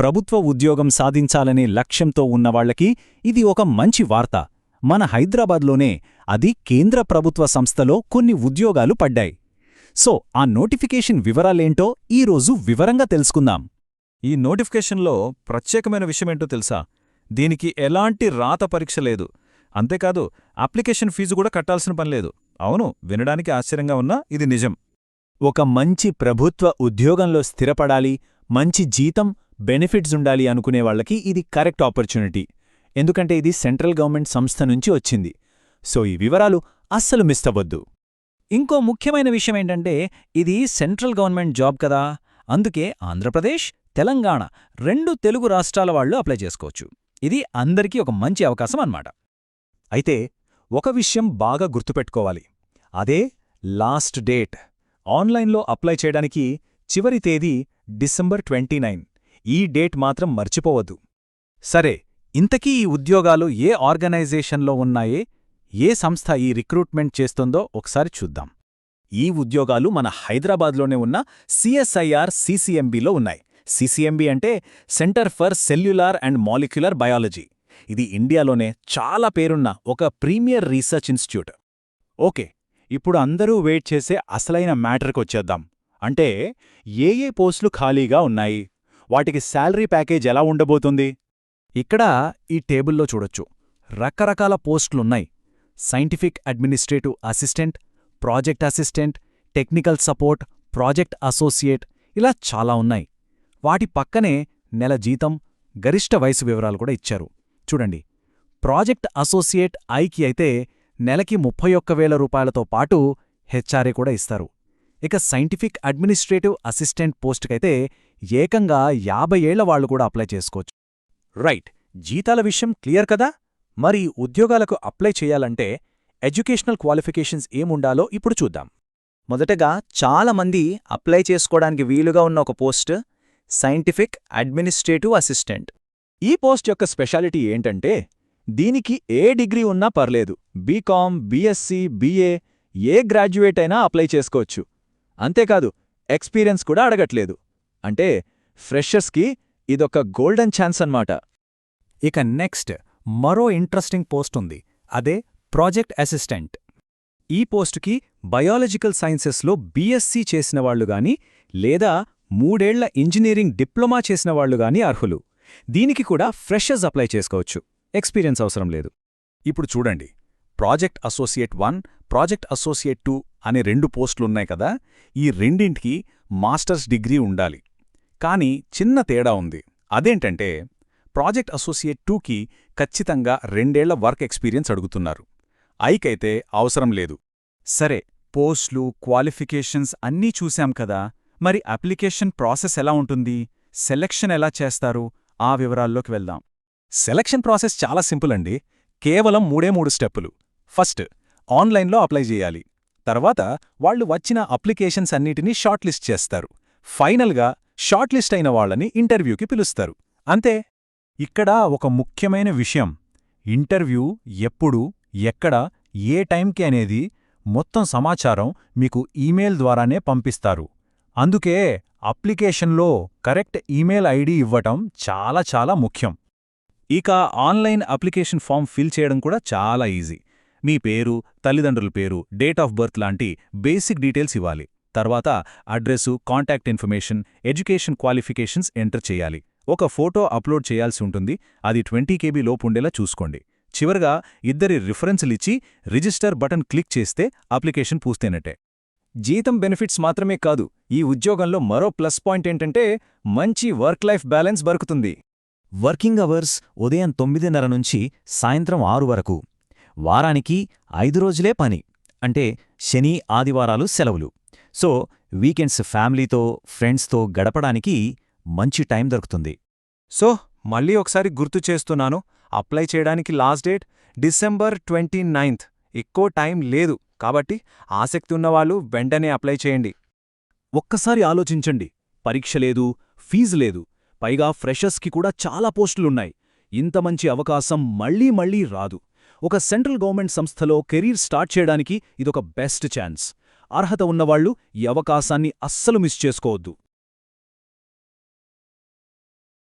ప్రభుత్వ ఉద్యోగం సాధించాలనే లక్ష్యంతో ఉన్నవాళ్లకి ఇది ఒక మంచి వార్త. మన హైదరాబాద్లోనే అది కేంద్ర ప్రభుత్వ సంస్థలో కొన్ని ఉద్యోగాలు పడ్డాయి. సో ఆ నోటిఫికేషన్ వివరాలేంటో ఈరోజు వివరంగా తెలుసుకుందాం. ఈ నోటిఫికేషన్లో ప్రత్యేకమైన విషయమేంటో తెలుసా? దీనికి ఎలాంటి రాత పరీక్ష లేదు. అంతేకాదు అప్లికేషన్ ఫీజు కూడా కట్టాల్సిన పనిలేదు. అవును, వినడానికి ఆశ్చర్యంగా ఉన్నా ఇది నిజం. ఒక మంచి ప్రభుత్వ ఉద్యోగంలో స్థిరపడాలి, మంచి జీతం, బెనిఫిట్స్ ఉండాలి అనుకునేవాళ్లకి ఇది కరెక్ట్ ఆపర్చునిటీ. ఎందుకంటే ఇది సెంట్రల్ గవర్నమెంట్ సంస్థ నుంచి వచ్చింది. సో ఈ వివరాలు అస్సలు మిస్ అవ్వద్దు. ఇంకో ముఖ్యమైన విషయమేంటంటే ఇది సెంట్రల్ గవర్నమెంట్ జాబ్ కదా, అందుకే ఆంధ్రప్రదేశ్, తెలంగాణ 2 తెలుగు రాష్ట్రాల వాళ్లు అప్లై చేసుకోవచ్చు. ఇది అందరికీ ఒక మంచి అవకాశం అన్నమాట. అయితే ఒక విషయం బాగా గుర్తుపెట్టుకోవాలి. అదే లాస్ట్ డేట్. ఆన్లైన్లో అప్లై చేయడానికి చివరి తేదీ డిసెంబర్ 29. ఈ డేట్ మాత్రం మర్చిపోవద్దు. సరే, ఇంతకీ ఈ ఉద్యోగాలు ఏ ఆర్గనైజేషన్లో ఉన్నాయే, ఏ సంస్థ ఈ రిక్రూట్మెంట్ చేస్తుందో ఒకసారి చూద్దాం. ఈ ఉద్యోగాలు మన హైదరాబాద్లోనే ఉన్న CSIR CCMBలో ఉన్నాయి. CCMB అంటే centre for cellular and molecular biology. ఇది ఇండియాలోనే చాలా పేరున్న ఒక ప్రీమియర్ రీసెర్చ్ ఇన్స్టిట్యూట్. ఓకే, ఇప్పుడు అందరూ వెయిట్ చేసే అసలైన మ్యాటర్కొచ్చేద్దాం. అంటే ఏ పోస్టులు ఖాళీగా ఉన్నాయి, వాటికి శాలరీ ప్యాకేజ్ ఎలా ఉండబోతుంది? ఇక్కడ ఈ టేబుల్లో చూడొచ్చు, రకరకాల పోస్టులున్నాయి. Scientific administrative assistant, project assistant, technical support, project associate, ఇలా చాలా ఉన్నాయి. వాటి పక్కనే నెల జీతం, గరిష్ట వయసు వివరాలు కూడా ఇచ్చారు. చూడండి, ప్రాజెక్ట్ అసోసియేట్ ఐకి అయితే నెలకి 31,000 రూపాయలతో పాటు HRA కూడా ఇస్తారు. ఇక సైంటిఫిక్ అడ్మినిస్ట్రేటివ్ అసిస్టెంట్ పోస్టుకైతే ఏకంగా 50 ఏళ్ల వాళ్లు కూడా అప్లై చేసుకోవచ్చు. రైట్, జీతాల విషయం క్లియర్ కదా? మరి ఉద్యోగాలకు అప్లై చేయాలంటే ఎడ్యుకేషనల్ క్వాలిఫికేషన్స్ ఏముండాలో ఇప్పుడు చూద్దాం. మొదటగా చాలామంది అప్లై చేసుకోవడానికి వీలుగా ఉన్న ఒక పోస్ట్ సైంటిఫిక్ అడ్మినిస్ట్రేటివ్ అసిస్టెంట్. ఈ పోస్ట్ యొక్క స్పెషాలిటీ ఏంటంటే దీనికి ఏ డిగ్రీ ఉన్నా పర్లేదు. బీకామ్, BSc, BA ఏ గ్రాడ్యుయేట్ అయినా అప్లై చేసుకోవచ్చు. అంతేకాదు ఎక్స్పీరియన్స్ కూడా అడగట్లేదు. అంటే ఫ్రెషర్స్కి ఇదొక గోల్డెన్ ఛాన్స్ అన్నమాట. ఇక నెక్స్ట్ మరో ఇంట్రెస్టింగ్ పోస్ట్ ఉంది, అదే ప్రాజెక్ట్ అసిస్టెంట్. ఈ పోస్టుకి బయాలజికల్ సైన్సెస్లో BSc చేసినవాళ్లు గాని లేదా 3 ఏళ్ల ఇంజనీరింగ్ డిప్లొమా చేసినవాళ్లు గాని అర్హులు. దీనికి కూడా ఫ్రెషర్స్ అప్లై చేసుకోవచ్చు, ఎక్స్పీరియన్స్ అవసరం లేదు. ఇప్పుడు చూడండి, ప్రాజెక్ట్ అసోసియేట్ 1, ప్రాజెక్ట్ అసోసియేట్ 2 అనే 2 పోస్టులున్నాయి కదా. ఈ రెండింటికి మాస్టర్స్ డిగ్రీ ఉండాలి. కానీ చిన్న తేడా ఉంది. అదేంటంటే ప్రాజెక్ట్ అసోసియేట్ 2కి ఖచ్చితంగా 2 ఏళ్ల వర్క్ ఎక్స్పీరియన్స్ అడుగుతున్నారు. ఐకైతే అవసరం లేదు. సరే, పోస్టులు, క్వాలిఫికేషన్స్ అన్నీ చూశాం కదా. మరి అప్లికేషన్ ప్రాసెస్ ఎలా ఉంటుంది, సెలక్షన్ ఎలా చేస్తారు, ఆ వివరాల్లోకి వెళ్దాం. సెలక్షన్ ప్రాసెస్ చాలా సింపుల్ అండి. కేవలం 3 స్టెప్పులు. ఫస్ట్, ఆన్లైన్లో అప్లై చేయాలి. తర్వాత వాళ్లు వచ్చిన అప్లికేషన్స్ అన్నిటినీ షార్ట్ లిస్ట్ చేస్తారు. ఫైనల్గా షార్ట్ లిస్ట్ అయిన వాళ్లని ఇంటర్వ్యూకి పిలుస్తారు. అంతే. ఇక్కడ ఒక ముఖ్యమైన విషయం, ఇంటర్వ్యూ ఎప్పుడు, ఎక్కడ, ఏ టైంకి అనేది మొత్తం సమాచారం మీకు ఈమెయిల్ ద్వారానే పంపిస్తారు. అందుకే అప్లికేషన్లో కరెక్ట్ ఈమెయిల్ ఐడి ఇవ్వటం చాలా చాలా ముఖ్యం. ఇక ఆన్లైన్ అప్లికేషన్ ఫామ్ ఫిల్ చేయడం కూడా చాలా ఈజీ. మీ పేరు, తల్లిదండ్రుల పేరు, డేట్ ఆఫ్ బర్త్ లాంటి బేసిక్ డీటెయిల్స్ ఇవ్వాలి. తర్వాత address, contact information, education qualifications enter చేయాలి. ఒక ఫోటో అప్లోడ్ చేయాల్సి ఉంటుంది. అది 20 KB లోపుండేలా చూసుకోండి. చివరగా 2 రిఫరెన్సులిచ్చి రిజిస్టర్ బటన్ క్లిక్ చేస్తే అప్లికేషన్ పూస్తేనట్టే. జీతం బెనిఫిట్స్ మాత్రమే కాదు, ఈ ఉద్యోగంలో మరో ప్లస్ పాయింట్ ఏంటంటే మంచి వర్క్ లైఫ్ బ్యాలెన్స్ దొరుకుతుంది. వర్కింగ్ అవర్స్ ఉదయం 9:30 నుంచి సాయంత్రం 6 వరకు. వారానికి 5 రోజులే పని. అంటే శని, ఆదివారాలు సెలవులు. సో వీకెండ్స్ ఫ్యామిలీతో, ఫ్రెండ్స్తో గడపడానికి మంచి టైం దొరుకుతుంది. సో మళ్ళీ ఒకసారి గుర్తు చేస్తున్నాను, అప్లై చేయడానికి లాస్ట్ డేట్ డిసెంబర్ 29. ఎక్కువ టైం లేదు కాబట్టి ఆసక్తి ఉన్నవాళ్లు వెంటనే అప్లై చేయండి. ఒక్కసారి ఆలోచించండి, పరీక్ష లేదు, ఫీజు లేదు, పైగా ఫ్రెషర్స్కి కూడా చాలా పోస్టులున్నాయి. ఇంత మంచి అవకాశం మళ్లీ మళ్లీ రాదు. ఒక సెంట్రల్ గవర్నమెంట్ సంస్థలో కెరీర్ స్టార్ట్ చేయడానికి ఇదొక బెస్ట్ ఛాన్స్. అర్హత ఉన్నవాళ్లు ఈ అవకాశాన్ని అస్సలు మిస్ చేసుకోవద్దు.